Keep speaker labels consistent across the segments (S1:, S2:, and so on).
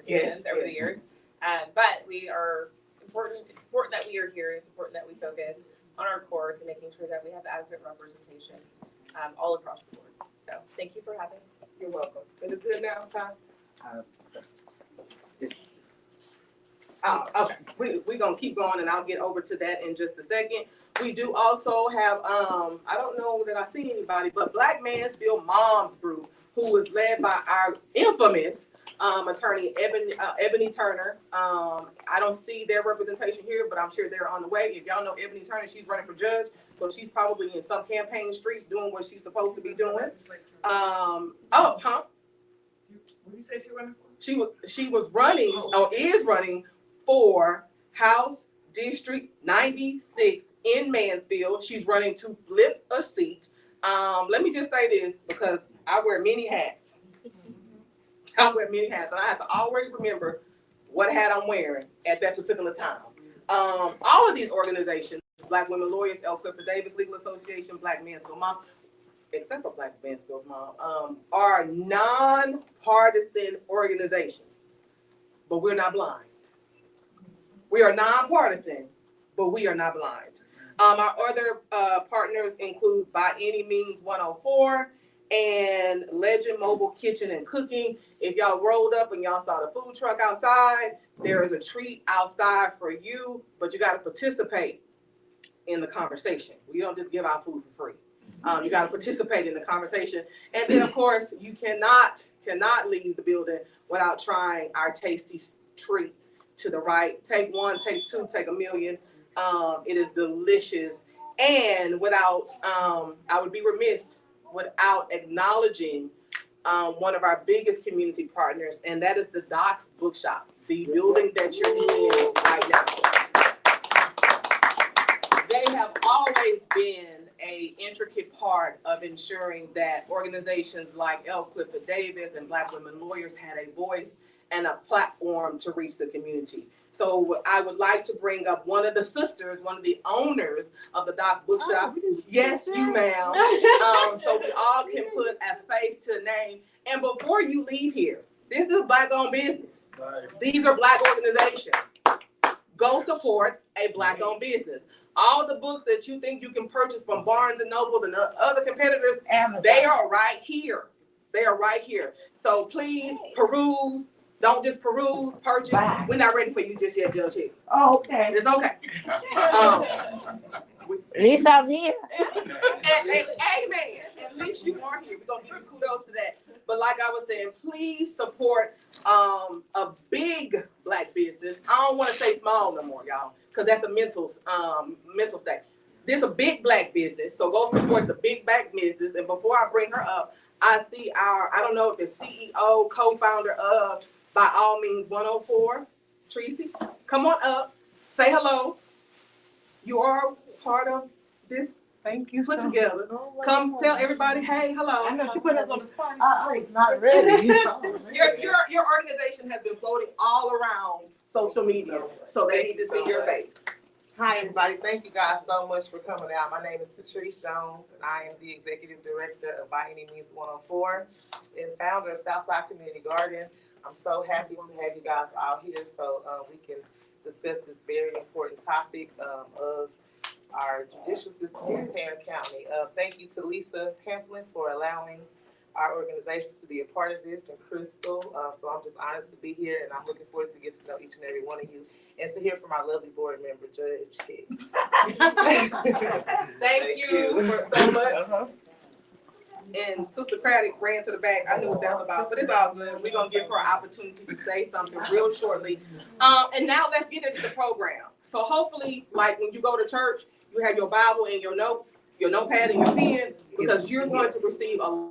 S1: hands over the years. But we are important. It's important that we are here. It's important that we focus on our core to making sure that we have adequate representation all across the board. So thank you for having us.
S2: You're welcome. Is it good now, Ty? Okay. We're going to keep going, and I'll get over to that in just a second. We do also have, I don't know that I see anybody, but Black Mansfield Moms Group, who is led by our infamous attorney, Ebony Turner. I don't see their representation here, but I'm sure they're on the way. If y'all know Ebony Turner, she's running for judge, so she's probably in some campaign streets doing what she's supposed to be doing. What did you say she running for? She was running, or is running, for House District 96 in Mansfield. She's running to flip a seat. Let me just say this, because I wear many hats. I wear many hats, and I have to always remember what hat I'm wearing at that particular time. All of these organizations, Black Women Lawyers, L. Clifford Davis Legal Association, Black Mansfield Mom, except for Black Mansfield Mom, are nonpartisan organizations, but we're not blind. We are nonpartisan, but we are not blind. Our other partners include By Any Means 104 and Legend Mobile Kitchen and Cooking. If y'all rolled up and y'all saw the food truck outside, there is a treat outside for you, but you got to participate in the conversation. We don't just give out food for free. You got to participate in the conversation. And then, of course, you cannot leave the building without trying our tasty treats. To the right, take one, take two, take a million. It is delicious. And without, I would be remiss without acknowledging one of our biggest community partners, and that is the Doc's Bookshop, the building that you're in right now. They have always been an intricate part of ensuring that organizations like L. Clifford Davis and Black Women Lawyers had a voice and a platform to reach the community. So I would like to bring up one of the sisters, one of the owners of the Doc Bookshop. Yes, you ma'am. So we all can put a face to a name. And before you leave here, this is Black-owned business. These are Black organizations. Go support a Black-owned business. All the books that you think you can purchase from Barnes and Noble and other competitors, they are right here. They are right here. So please peruse. Don't just peruse, purchase. Bye. We're not ready for you just yet, Judge Hicks. Oh, okay. It's okay.
S3: At least I'm here.
S2: Amen. At least you are here. We're going to give you kudos to that. But like I was saying, please support a big Black business. I don't want to say small no more, y'all, because that's a mental state. There's a big Black business, so go support the big Black business. And before I bring her up, I see I don't know if it's CEO, co-founder of By All Means 104, Tracy. Come on up, say hello. You are part of this. Thank you. Put so together. Come tell everybody, hey, hello.
S3: I know she put us on the spot. It's not ready.
S2: Your organization has been floating all around social media, so they need to see your face.
S4: Hi, everybody. Thank you guys so much for coming out. My name is Patrice Jones, and I am the Executive Director of By Any Means 104 and founder of Southside Community Garden. I'm so happy to have you guys all here so we can discuss this very important topic of our judicial system here in Tarrant County. Thank you to Lisa Hamplin for allowing our organization to be a part of this, and Crystal. So I'm just honored to be here, and I'm looking forward to get to know each and every one of you and to hear from our lovely board member, Judge Hicks.
S2: Thank you for so much. And Sister Craddock ran to the back. I knew what that was about, but it's all good. We're going to give her an opportunity to say something real shortly. And now let's get into the program. So hopefully, like when you go to church, you have your Bible and your notes, your notepad and your pen, because you're going to receive a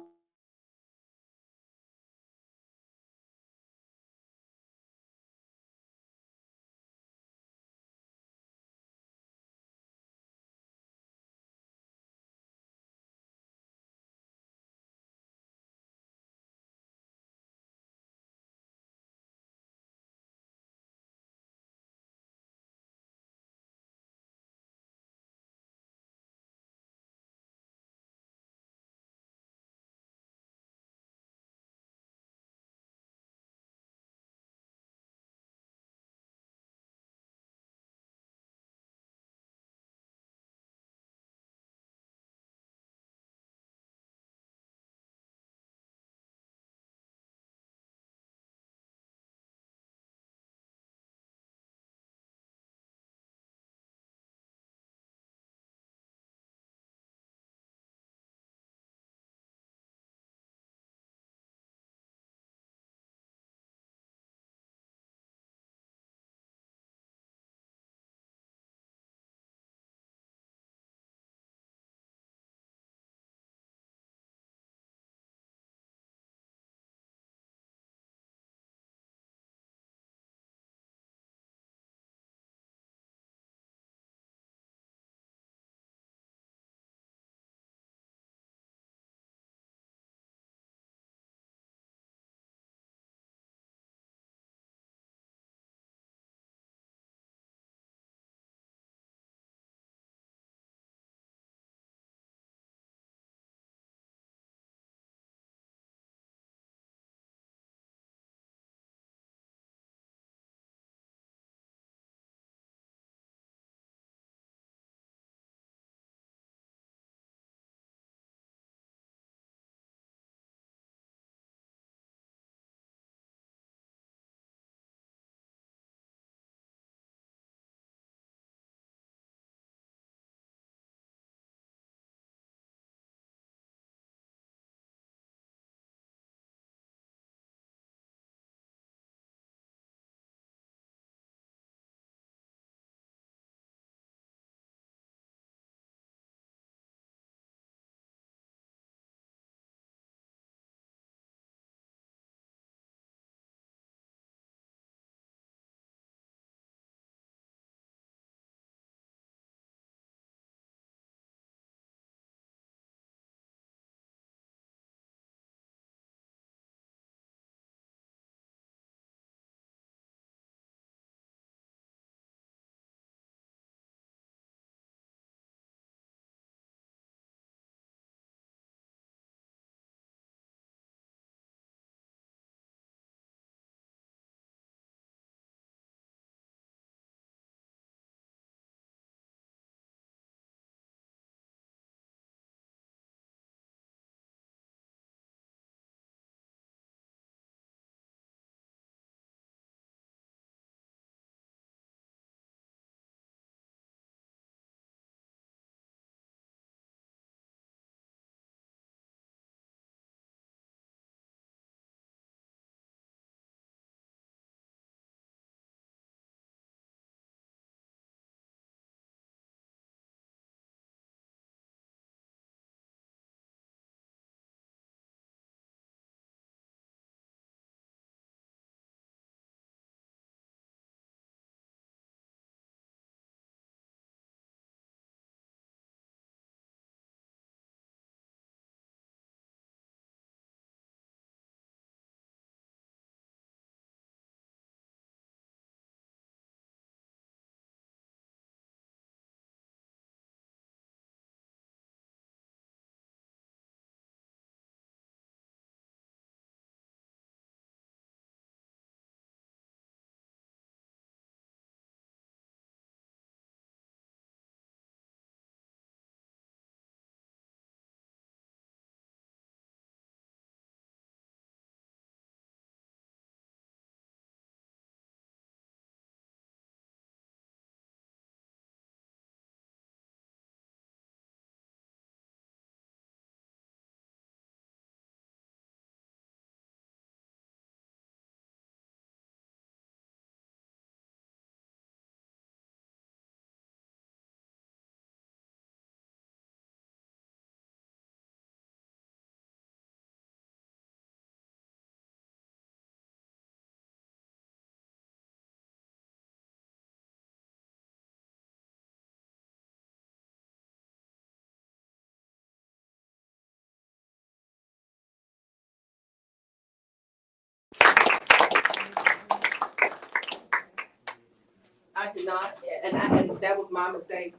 S2: I did not, and that was my mistake.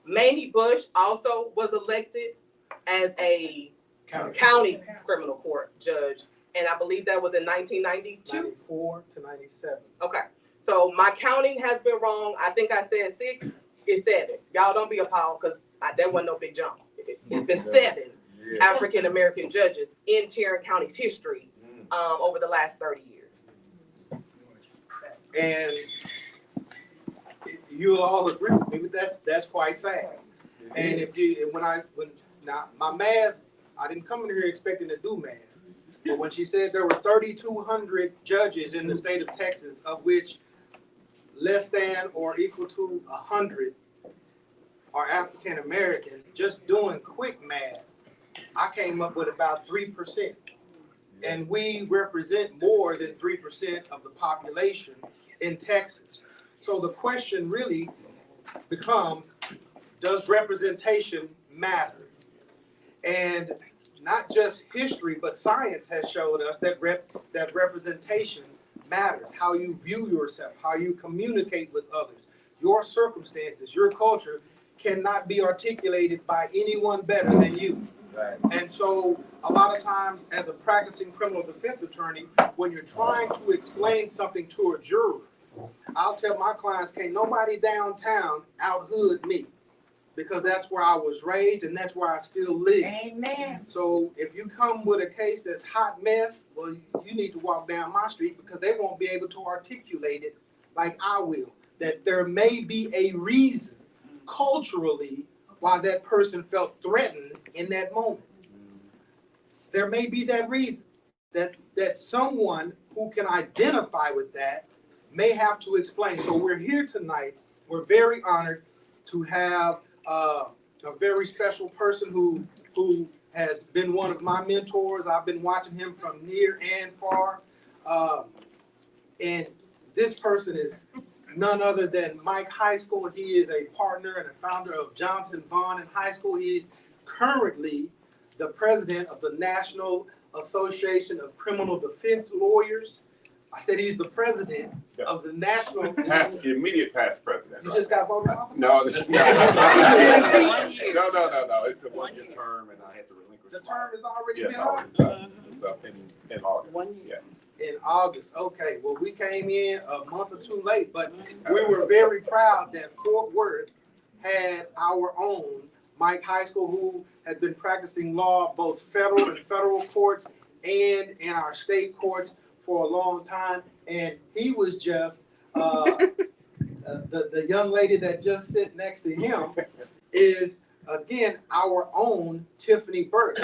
S2: Mamie Bush also was elected as a county criminal court judge, and I believe that was in 1992.
S5: 94 to 97.
S2: Okay, so my counting has been wrong. I think I said 6. It's 7. Y'all don't be appalled because that wasn't no big jump. It's been 7 African American judges in Tarrant County's history over the last 30 years.
S5: And you'll all agree with me, but that's quite sad. And now my math, I didn't come in here expecting to do math, but when she said there were 3,200 judges in the state of Texas, of which less than or equal to 100 are African American, just doing quick math, I came up with about 3%. And we represent more than 3% of the population in Texas. So the question really becomes, does representation matter? And not just history, but science has showed us that representation matters. How you view yourself, how you communicate with others, your circumstances, your culture cannot be articulated by anyone better than you. Right. And so a lot of times as a practicing criminal defense attorney, when you're trying to explain something to a juror, I'll tell my clients, can't nobody downtown out-hood me, because that's where I was raised and that's where I still live.
S3: Amen.
S5: So if you come with a case that's hot mess, well, you need to walk down my street, because they won't be able to articulate it like I will. That there may be a reason culturally why that person felt threatened in that moment. There may be that reason that someone who can identify with that may have to explain. So we're here tonight. We're very honored to have a very special person who has been one of my mentors. I've been watching him from near and far. And this person is none other than Mike High School. He is a partner and a founder of Johnson Vaughn in High School. He's currently the president of the National Association of Criminal Defense Lawyers. I said he's the president of the National.
S6: Immediate past president.
S5: You just got voted off?
S6: No. No. It's a one-year term, and I had to relinquish.
S5: The term is already
S6: yes,
S5: been up?
S6: it's up in August.
S3: 1 year.
S6: Yes.
S5: In August. Okay. Well, we came in a month or two late, but we were very proud that Fort Worth had our own Mike High School, who has been practicing law, both federal and federal courts and in our state courts for a long time. And he was just, the young lady that just sit next to him is, again, our own Tiffany Burke.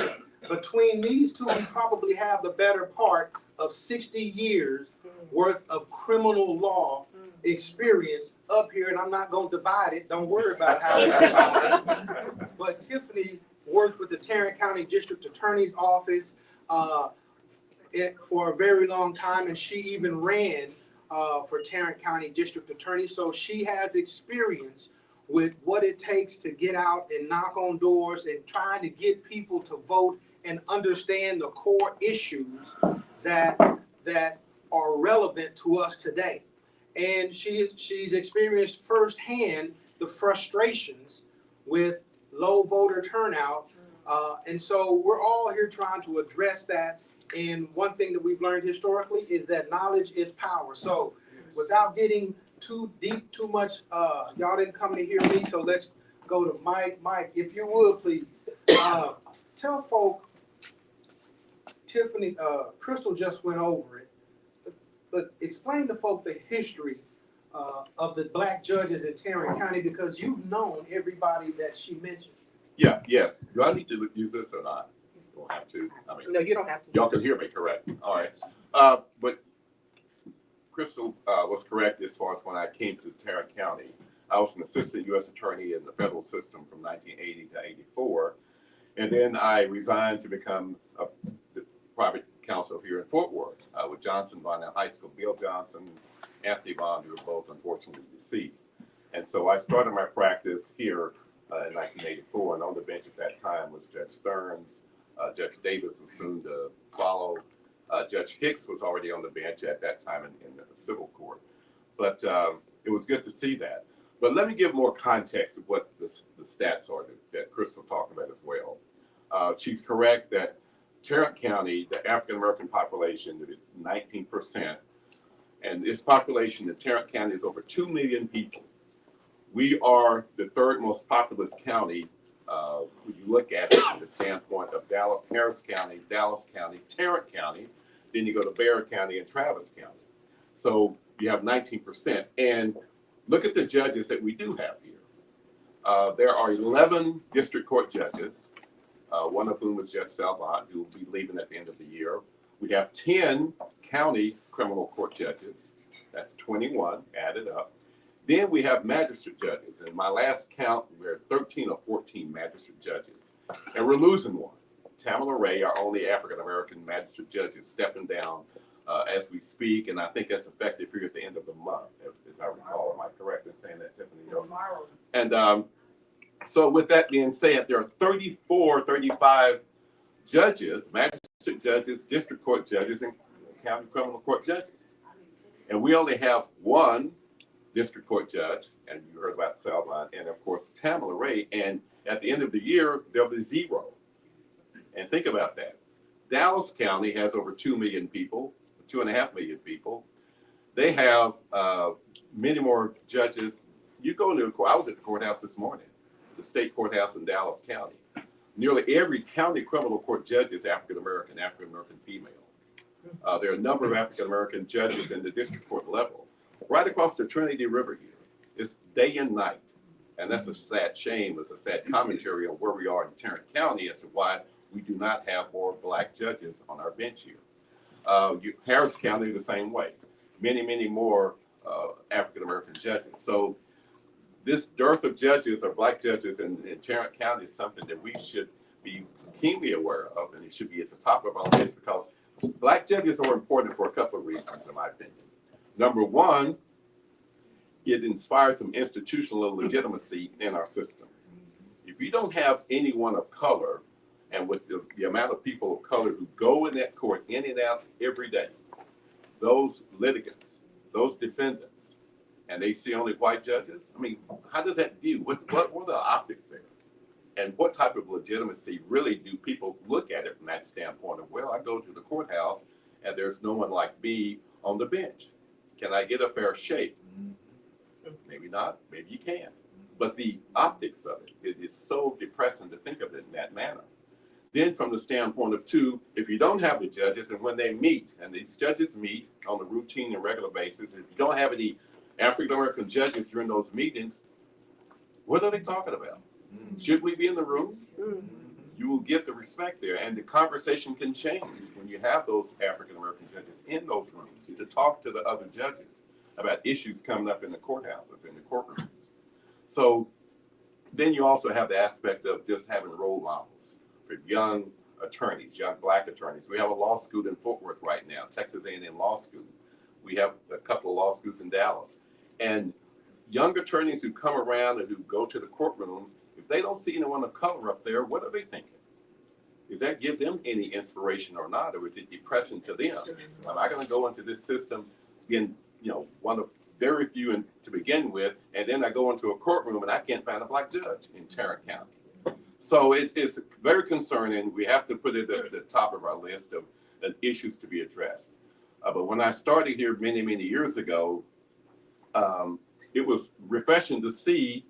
S5: Between these two, we probably have the better part of 60 years worth of criminal law experience up here, and I'm not going to divide it. Don't worry about how it's divided. But Tiffany worked with the Tarrant County District Attorney's Office for a very long time, and she even ran for Tarrant County District Attorney. So she has experience with what it takes to get out and knock on doors and trying to get people to vote and understand the core issues that are relevant to us today. And she's experienced firsthand the frustrations with low voter turnout. And so we're all here trying to address that. And one thing that we've learned historically is that knowledge is power. So without getting too deep, too much, y'all didn't come to hear me, so let's go to Mike. Mike, if you would, please, tell folk, Tiffany, Crystal just went over it, but explain to folk the history of the black judges in Tarrant County, because you've known everybody that she mentioned.
S6: Yes. Do I need to use this or not? Don't have to. I mean,
S2: No, you don't have to.
S6: y'all can hear me, correct? All right. But Crystal was correct as far as when I came to Tarrant County. I was an assistant U.S. attorney in the federal system from 1980 to 84. And then I resigned to become the private counsel here in Fort Worth with Johnson Vaughn High School. Bill Johnson, Anthony Vaughn, who were both unfortunately deceased. And so I started my practice here in 1984. And on the bench at that time was Judge Stearns. Judge Davis was soon to follow. Judge Hicks was already on the bench at that time in the civil court. But it was good to see that. But let me give more context of what the stats are that Crystal talked about as well. She's correct that Tarrant County, the African American population is 19%, and this population in Tarrant County is over 2 million people. We are the third most populous county when you look at it from the standpoint of Harris County, Dallas County, Tarrant County, then you go to Bexar County and Travis County. So you have 19%. And look at the judges that we do have here. There are 11 district court judges, one of whom is Judge Salvant, who will be leaving at the end of the year. We have 10 county criminal court judges. That's 21 added up. Then we have magistrate judges. In my last count, we're 13 or 14 magistrate judges. And we're losing one. Tamala Ray, our only African-American magistrate judge, is stepping down as we speak. And I think that's effective here at the end of the month, as I recall. Am I correct in saying that, Tiffany?
S1: Tomorrow.
S6: And so with that being said, there are 34, 35 judges, magistrate judges, district court judges, and county criminal court judges. And we only have one district court judge, and you heard about Salvant, and of course Tamala Ray, and at the end of the year there'll be 0. And think about that. Dallas County has over 2 million people, 2.5 million people. They have many more judges. You go into a court. I was at the courthouse this morning, the state courthouse in Dallas County. Nearly every county criminal court judge is African American female. There are a number of African American judges in the district court level. Right across the Trinity River here, it's day and night. And that's a sad shame. It's a sad commentary on where we are in Tarrant County as to why we do not have more black judges on our bench here. Harris County the same way. Many, many more African American judges. So this dearth of judges or black judges in Tarrant County is something that we should be keenly aware of, and it should be at the top of our list, because black judges are important for a couple of reasons, in my opinion. Number one, it inspires some institutional legitimacy in our system. If you don't have anyone of color, and with the amount of people of color who go in that court in and out every day, those litigants, those defendants, and they see only white judges, I mean, how does that view? What are the optics there? And what type of legitimacy really do people look at it from that standpoint of, well, I go to the courthouse and there's no one like me on the bench. Can I get a fair shake? Maybe not, maybe you can. But the optics of it is so depressing to think of it in that manner. Then from the standpoint of two, if you don't have the judges, and when they meet, and these judges meet on a routine and regular basis, if you don't have any African American judges during those meetings, what are they talking about? Should we be in the room? You will get the respect there, and the conversation can change when you have those African American judges in those rooms to talk to the other judges about issues coming up in the courthouses, in the courtrooms. So then you also have the aspect of just having role models for young attorneys, young black attorneys. We have a law school in Fort Worth right now, Texas A&M Law School. We have a couple of law schools in Dallas. And young attorneys who come around and who go to the courtrooms, if they don't see anyone of color up there, what are they thinking? Does that give them any inspiration or not, or is it depressing to them? Am I going to go into this system, being, one of very few to begin with, and then I go into a courtroom and I can't find a black judge in Tarrant County? So it's very concerning. We have to put it at the top of our list of issues to be addressed. But when I started here many, many years ago, it was refreshing to see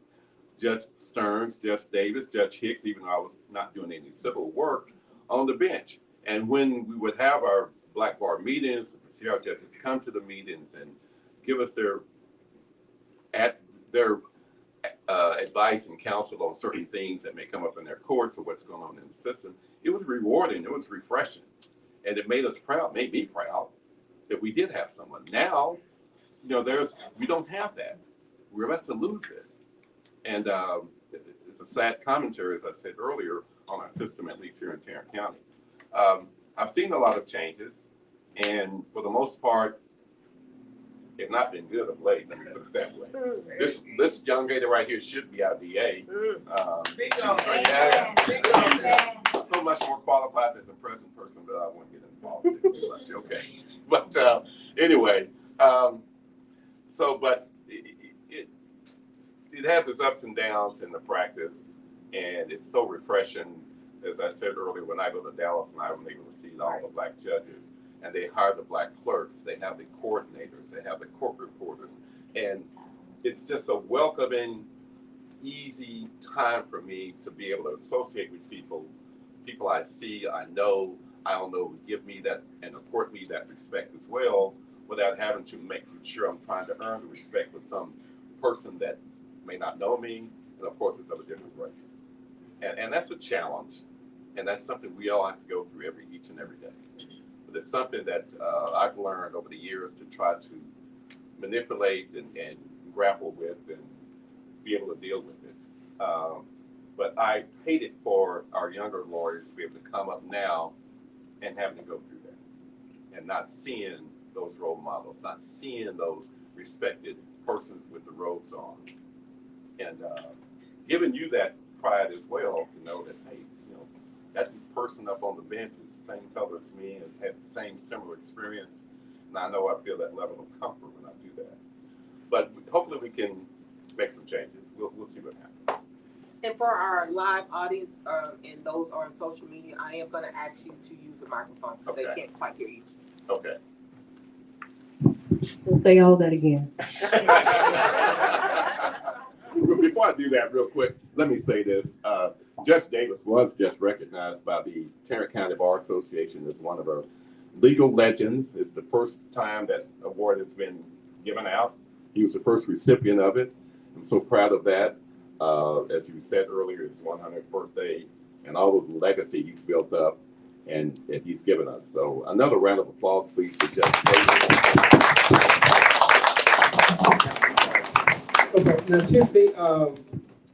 S6: Judge Stearns, Judge Davis, Judge Hicks, even though I was not doing any civil work, on the bench. And when we would have our black bar meetings, see our judges come to the meetings and give us their advice and counsel on certain things that may come up in their courts or what's going on in the system, it was rewarding, it was refreshing. And it made us proud, made me proud that we did have someone. Now, we don't have that. We're about to lose this. And it's a sad commentary, as I said earlier, on our system, at least here in Tarrant County. I've seen a lot of changes, and for the most part, they've not been good of late, let me put it that way. This young lady right here should be our DA.
S4: Speak on
S6: Right
S4: that.
S6: now,
S4: Speak on that.
S6: so much more qualified than the present person, but I won't get into politics too much, okay? But anyway, but it has its ups and downs in the practice, and it's so refreshing. As I said earlier, when I go to Dallas and I'm able to see all the black judges, and they hire the black clerks, they have the coordinators, they have the court reporters, and it's just a welcoming, easy time for me to be able to associate with people I see, I know, I don't know, give me that and accord me that respect as well, without having to make sure I'm trying to earn the respect with some person that may not know me, and of course it's of a different race. And that's a challenge, and that's something we all have to go through each and every day. But it's something that I've learned over the years to try to manipulate and grapple with and be able to deal with it. But I hate it for our younger lawyers to be able to come up now and having to go through that and not seeing those role models, not seeing those respected persons with the robes on. And giving you that pride as well to know that, hey, you know, that person up on the bench is the same color as me, has had the same similar experience. And I know I feel that level of comfort when I do that. But hopefully we can make some changes. We'll see what happens.
S2: And for our live audience and those on social media, I am going to ask you to use the microphone because they can't quite hear you.
S6: Okay.
S7: So say all that again.
S6: Before I do that real quick, let me say this. Judge Davis was just recognized by the Tarrant County Bar Association as one of our legal legends. It's the first time that award has been given out. He was the first recipient of it. I'm so proud of that. As you said earlier, his 100th birthday and all of the legacy he's built up and he's given us. So another round of applause, please, for Judge Davis.
S8: Okay, now Tiffany,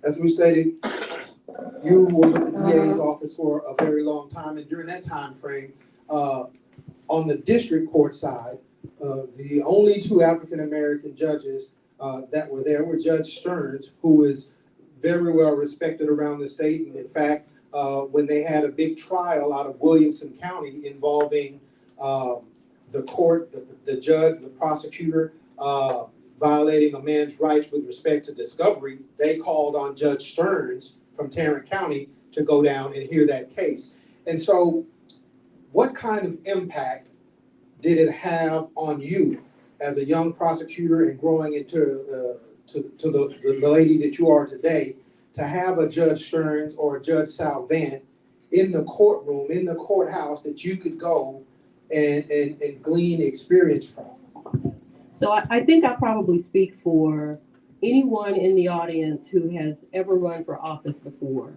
S8: as we stated, you were with the DA's office for a very long time, and during that time frame, on the district court side, the only two African-American judges that were there were Judge Stearns, who is very well respected around the state, and in fact, when they had a big trial out of Williamson County involving the court, the judge, the prosecutor, violating a man's rights with respect to discovery, they called on Judge Stearns from Tarrant County to go down and hear that case. And so what kind of impact did it have on you as a young prosecutor and growing into the lady that you are today, to have a Judge Stearns or a Judge Salvant in the courtroom, in the courthouse that you could go and glean experience from?
S7: So I think I probably speak for anyone in the audience who has ever run for office before.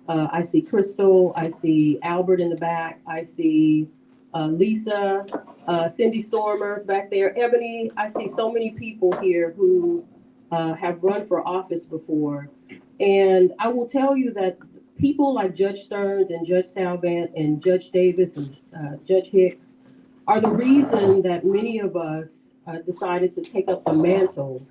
S7: I see Crystal, I see Albert in the back, I see Lisa, Cindy Stormers back there, Ebony. I see so many people here who have run for office before. And I will tell you that people like Judge Stearns and Judge Salvant and Judge Davis and Judge Hicks are the reason that many of us decided to take up the mantle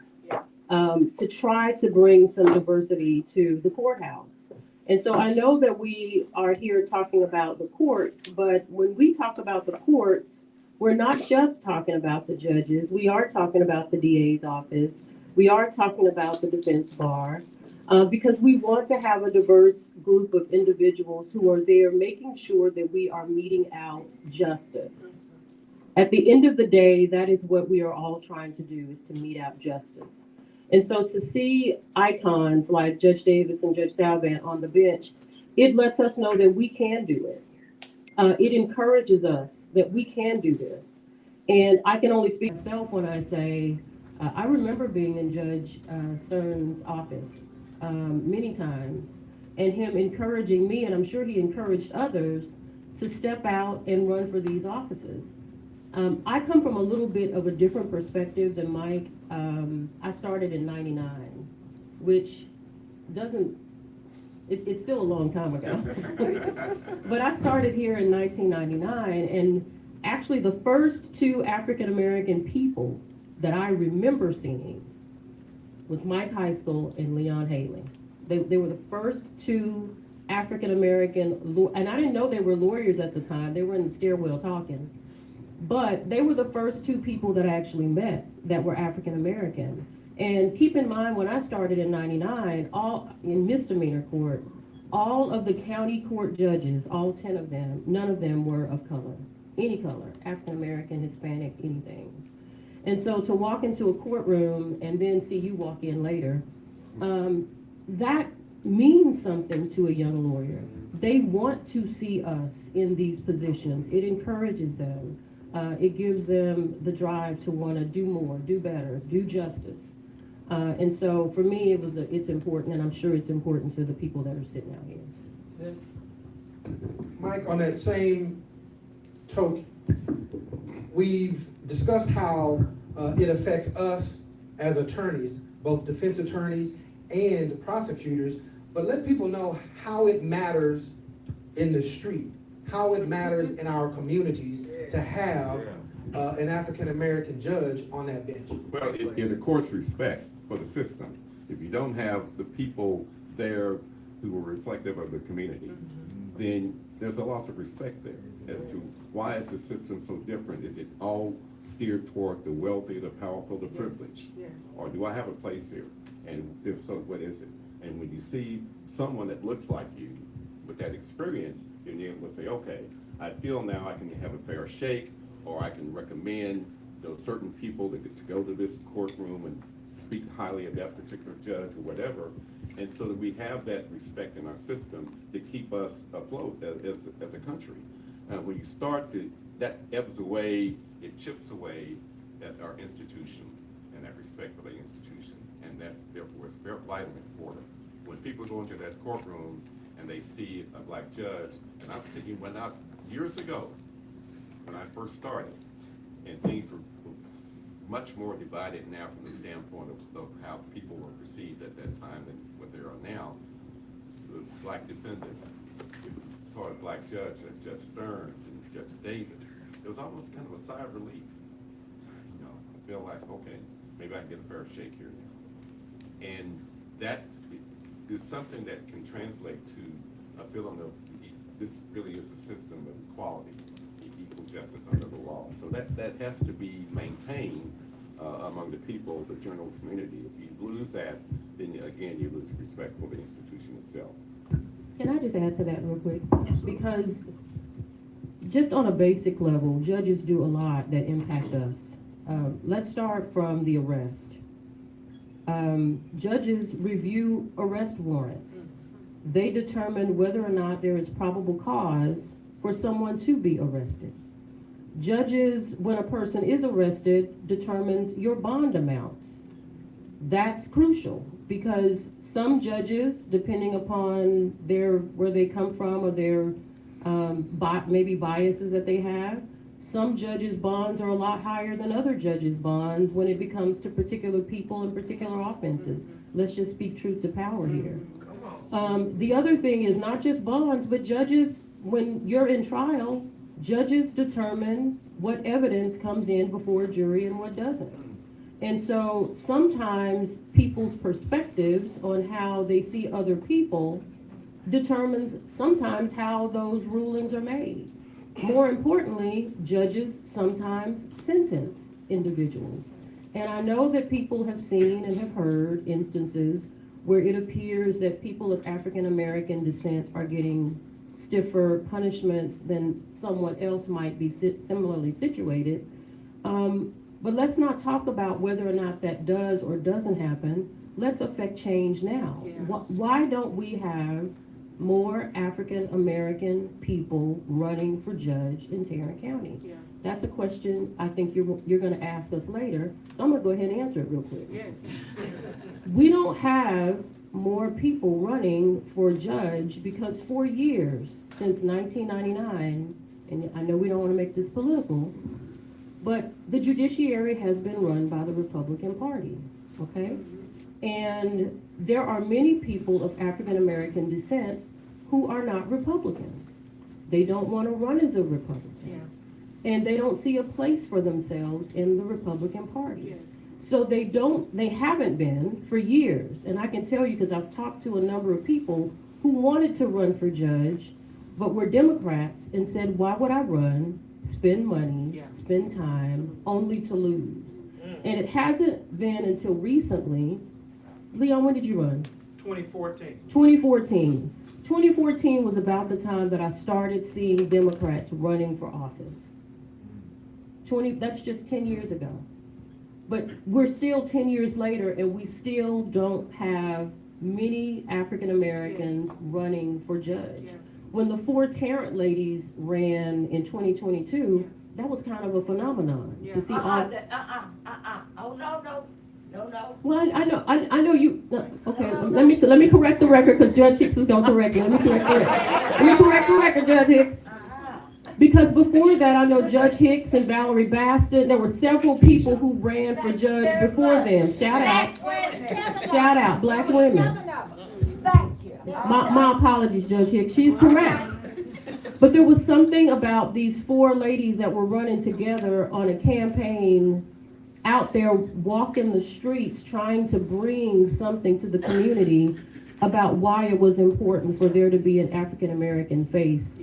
S7: to try to bring some diversity to the courthouse. And so I know that we are here talking about the courts, but when we talk about the courts, we're not just talking about the judges. We are talking about the DA's office. We are talking about the defense bar, because we want to have a diverse group of individuals who are there making sure that we are meting out justice. At the end of the day, that is what we are all trying to do, is to mete out justice. And so to see icons like Judge Davis and Judge Salvant on the bench, it lets us know that we can do it. It encourages us that we can do this. And I can only speak for myself when I say, I remember being in Judge Stearns' office many times, and him encouraging me, and I'm sure he encouraged others, to step out and run for these offices. I come from a little bit of a different perspective than Mike. I started in '99, which it's still a long time ago. But I started here in 1999, and actually the first two African-American people that I remember seeing was Mike Heiskell and Leon Haley. They were the first two African-American, and I didn't know they were lawyers at the time. They were in the stairwell talking. But they were the first two people that I actually met that were African-American. And keep in mind, when I started in 99, all in misdemeanor court, all of the county court judges, all 10 of them, none of them were of color, any color, African American, Hispanic, anything. And so to walk into a courtroom and then see you walk in later, that means something to a young lawyer. They want to see us in these positions. It encourages them. It gives them the drive to want to do more, do better, do justice. And so for me, it's important, and I'm sure it's important to the people that are sitting out here.
S8: Mike, on that same token, we've discussed how it affects us as attorneys, both defense attorneys and prosecutors, but let people know how it matters in the street, how it matters in our communities to have an African-American judge on that bench.
S6: Well, it of course respect for the system. If you don't have the people there who are reflective of the community, then there's a loss of respect there as to why is the system so different? Is it all steered toward the wealthy, the powerful, the privileged? Or do I have a place here? And if so, what is it? And when you see someone that looks like you with that experience, then you will say, okay, I feel now I can have a fair shake, or I can recommend certain people to go to this courtroom and speak highly of that particular judge or whatever. And so that we have that respect in our system to keep us afloat as a country. When you start to, that ebbs away, it chips away at our institution and that respect for the institution. And that therefore is very vitally important. When people go into that courtroom and they see a black judge, and I'm thinking when I, years ago, when I first started, and things were much more divided now from the standpoint of how people were perceived at that time than what they are now. The black defendants saw a black judge, like Judge Stearns and Judge Davis. It was almost kind of a sigh of relief. You know, I feel like, okay, maybe I can get a fair shake here now. And that is something that can translate to a feeling of this really is a system of equality, equal justice under the law. So that has to be maintained among the people, the general community. If you lose that, then again, you lose respect for the institution itself.
S7: Can I just add to that real quick? Because just on a basic level, judges do a lot that impact us. Let's start from the arrest. Judges review arrest warrants. They determine whether or not there is probable cause for someone to be arrested. Judges, when a person is arrested, determines your bond amounts. That's crucial because some judges, depending upon where they come from or their maybe biases that they have, some judges' bonds are a lot higher than other judges' bonds when it comes to particular people and particular offenses. Let's just speak truth to power here. The other thing is not just bonds, but judges, when you're in trial, judges determine what evidence comes in before a jury and what doesn't. And so sometimes people's perspectives on how they see other people determines sometimes how those rulings are made. More importantly, judges sometimes sentence individuals. And I know that people have seen and have heard instances where it appears that people of African American descent are getting stiffer punishments than someone else might be similarly situated. But let's not talk about whether or not that does or doesn't happen. Let's affect change now. Yes. Why don't we have more African American people running for judge in Tarrant County? Yeah. That's a question I think you're going to ask us later. So I'm going to go ahead and answer it real quick. Yes. We don't have more people running for judge because for years, since 1999, and I know we don't want to make this political, but the judiciary has been run by the Republican Party, okay? And there are many people of African American descent who are not Republican. They don't want to run as a Republican. Yeah. And they don't see a place for themselves in the Republican Party. Yes. So they haven't been for years. And I can tell you because I've talked to a number of people who wanted to run for judge, but were Democrats and said, why would I run, spend money, spend time, only to lose? and it hasn't been until recently. Leon, when did you run?
S5: 2014.
S7: 2014. 2014 was about the time that I started seeing Democrats running for office. That's just 10 years ago. But we're still 10 years later, and we still don't have many African Americans running for judge. When the 4 Tarrant ladies ran in 2022, that was kind of a phenomenon to see all.
S3: Oh, no.
S7: Well, I know you. Okay, let me correct the record because Judge Hicks is gonna correct me. Let me correct the record. Let me correct the record, Judge Hicks. Because before that, I know Judge Hicks and Valerie Baston. There were several people who ran for judge before them. Shout out, black women.
S3: Thank you.
S7: My apologies, Judge Hicks. She's correct. But there was something about these 4 ladies that were running together on a campaign out there walking the streets trying to bring something to the community about why it was important for there to be an African American face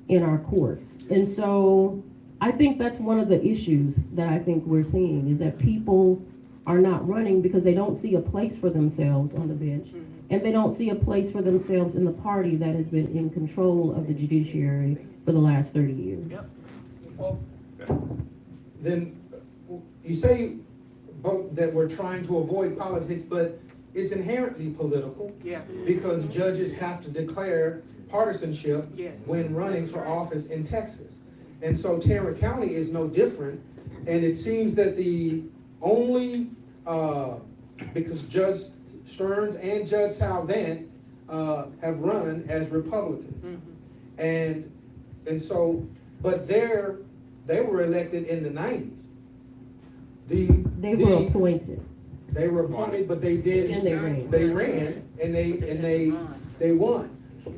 S7: in our courts. And so I think that's one of the issues that I think we're seeing is that people are not running because they don't see a place for themselves on the bench. And they don't see a place for themselves in the party that has been in control of the judiciary for the last 30 years.
S8: Well, then you say both that we're trying to avoid politics, but it's inherently political. Because judges have to declare partisanship when running for office in Texas. And so Tarrant County is no different. And it seems that the only, because Judge Stearns and Judge Salvant have run as Republicans. And so, but they were elected in the 90s.
S7: They were appointed.
S8: They were appointed, but they did.
S7: And they ran.
S8: They ran, and they won.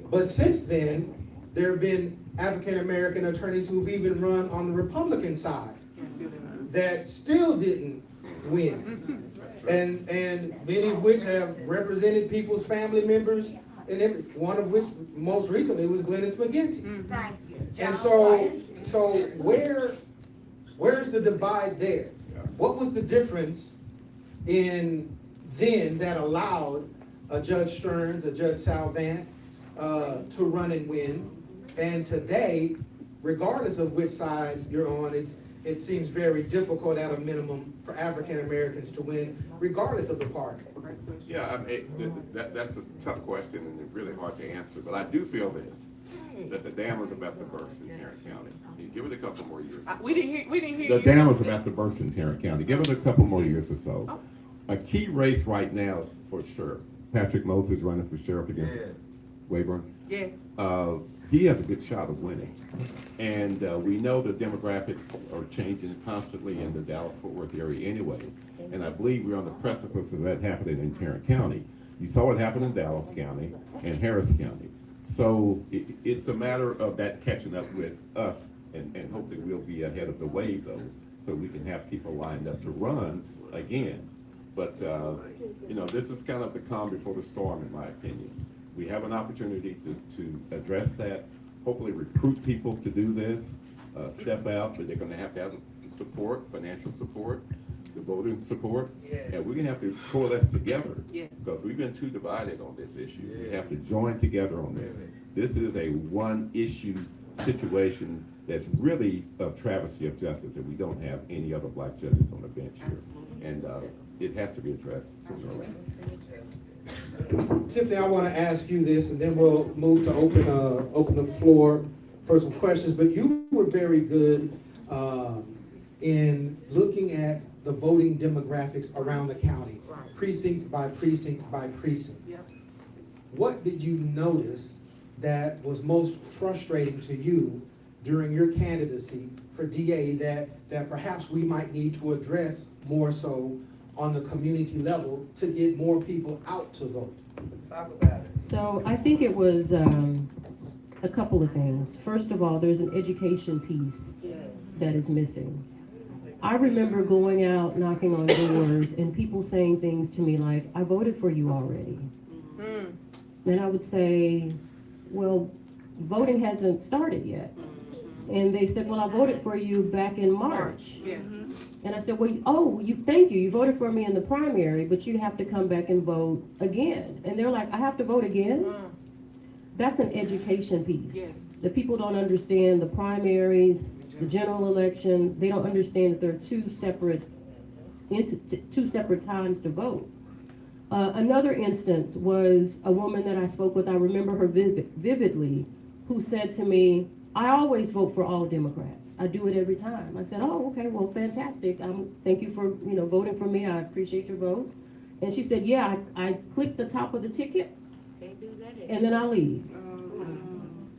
S8: But since then, there have been African American attorneys who've even run on the Republican side that still didn't win, and many of which have represented people's family members, and one of which most recently was Glennis McGinty.
S3: Thank you.
S8: And so where's the divide there? What was the difference in then that allowed a Judge Stearns, a Judge Salvant to run and win, and today, regardless of which side you're on, it seems very difficult at a minimum for African Americans to win, regardless of the party.
S6: Yeah, I mean, that's a tough question and it's really hard to answer, but I do feel this, that the dam is about to burst in Tarrant County. You give it a couple more years.
S2: We didn't hear
S6: The
S2: you.
S6: dam is about to burst in Tarrant County. Give it a couple more years or so. A key race right now is for sheriff. Patrick Moses running for sheriff against Wayburn.
S2: Yes.
S6: He has a good shot of winning. And we know the demographics are changing constantly in the Dallas-Fort Worth area anyway. And I believe we're on the precipice of that happening in Tarrant County. You saw it happen in Dallas County and Harris County. So it's a matter of that catching up with us, and hopefully we'll be ahead of the wave though, so we can have people lined up to run again. But this is kind of the calm before the storm, in my opinion. We have an opportunity to address that, hopefully recruit people to do this, step out, but they're gonna have support, financial support, the voting support. And we're gonna have to coalesce together, because we've been too divided on this issue. We have to join together on this. This is a one issue situation that's really a travesty of justice, and we don't have any other black judges on the bench here. And it has to be addressed sooner or later.
S8: Tiffany, I want to ask you this, and then we'll move to open the floor for some questions. But you were very good in looking at the voting demographics around the county, precinct by precinct by precinct. What did you notice that was most frustrating to you during your candidacy for DA that perhaps we might need to address more so on the community level to get more people out to vote?
S4: Talk about it.
S7: So I think it was a couple of things. First of all, there's an education piece that is missing. I remember going out, knocking on doors, and people saying things to me like, "I voted for you already." And I would say, well, voting hasn't started yet. And they said, well, I voted for you back in March.
S2: Yeah.
S7: And I said, well, thank you. You voted for me in the primary, but you have to come back and vote again. And they're like, I have to vote again? That's an education piece.
S2: Yes.
S7: The people don't understand the primaries, the general election. They don't understand that there are two separate times to vote. Another instance was a woman that I spoke with, I remember her vividly, who said to me, I always vote for all Democrats. I do it every time. I said, oh, okay, well, fantastic. Thank you for, voting for me. I appreciate your vote. And she said, yeah, I click the top of the ticket and then I leave.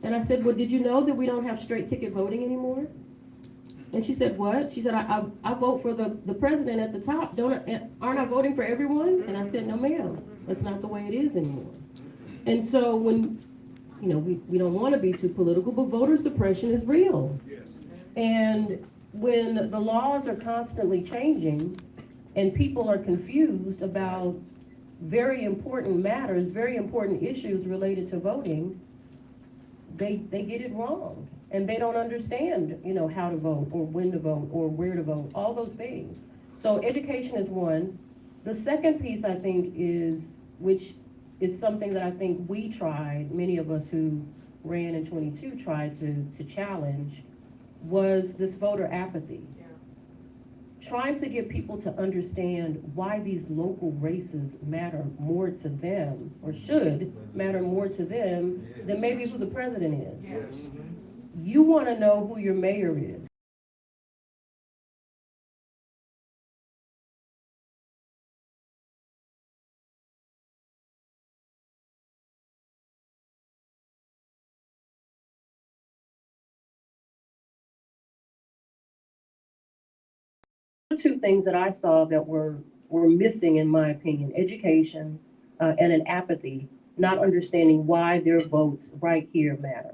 S7: And I said, well, did you know that we don't have straight ticket voting anymore? And she said, what? She said, I vote for the president at the top. Aren't I voting for everyone? And I said, no, ma'am, that's not the way it is anymore. And so when, we don't want to be too political, but voter suppression is real.
S8: Yes.
S7: And when the laws are constantly changing and people are confused about very important matters, very important issues related to voting, they get it wrong. And they don't understand, how to vote or when to vote or where to vote, all those things. So education is one. The second piece, I think, which is something that I think we tried, many of us who ran in 22 tried to challenge, was this voter apathy. Trying to get people to understand why these local races matter more to them, or should matter more to them than maybe who the president is.
S8: Yes.
S7: You want to know who your mayor is. Two things that I saw that were missing, in my opinion: education and an apathy, not understanding why their votes right here matter.